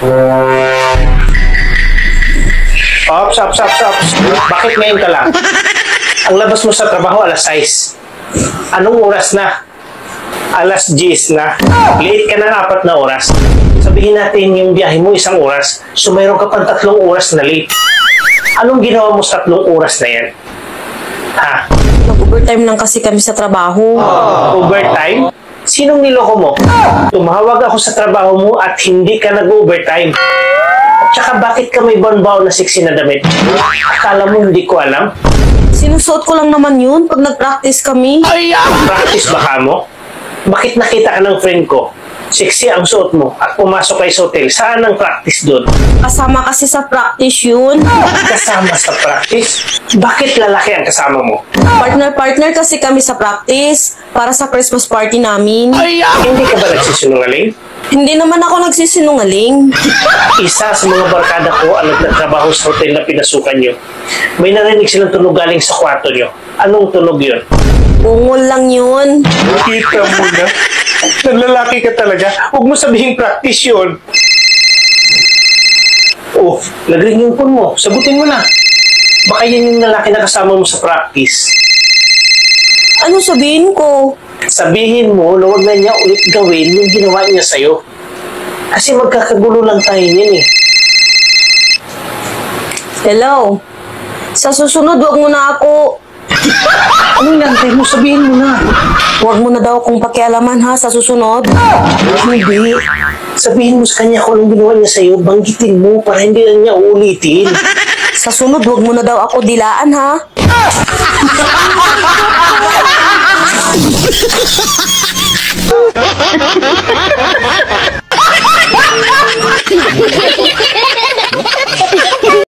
Ops, ops, ops, ops. Bakit ngayon ka lang? Ang labas mo sa trabaho alas 6. Anong oras na? Alas 10 na. Late ka ng 4 na oras. Sabihin natin yung biyahe mo 1 oras. So mayroon ka pang 3 oras na late. Anong ginawa mo sa 3 oras na yan? Ha? Nag-overtime lang kasi kami sa trabaho. Overtime? Sinong niloko mo? Tumawag ako sa trabaho mo at hindi ka nag-overtime. At saka bakit ka may baon-baon na sexy na damit? Akala mo hindi ko alam? Sinusuot ko lang naman yun pag nag-practice kami. Practice ba ka mo? Bakit nakita ka ng friend ko? Sexy ang suot mo at pumasok kayo sa hotel. Saan ang practice doon? Kasama kasi sa practice yun. Kasama sa practice? Bakit lalaki ang kasama mo? Partner-partner kasi kami sa practice para sa Christmas party namin. Hindi ka ba nagsisinungaling? Hindi naman ako nagsisinungaling. Isa sa mga barkada ko ang nagtatrabaho sa hotel na pinasukan nyo. May narinig silang tunog galing sa kwarto nyo. Anong tunog yun? Ungol lang yun. Kita mo na. Nanlalaki ka talaga. Huwag mo sabihin practice yun. Oh, nagring yung phone mo. Sagutin mo na. Baka yan yung lalaki na kasama mo sa practice. Ano sabihin ko? Sabihin mo na huwag na niya ulit gawin yung ginawa niya sa'yo. Kasi magkakagulo lang tayo niyan eh. Hello? Sa susunod, wag mo na ako. Anong nantay mo? Sabihin mo na. Wag mo na daw akong pakialaman ha sa susunod. Hindi. Sabihin mo sa kanya kung anong ginawa niya sa'yo, banggitin mo para hindi na niya uulitin. Sa sunod, wag mo na daw ako dilaan ha.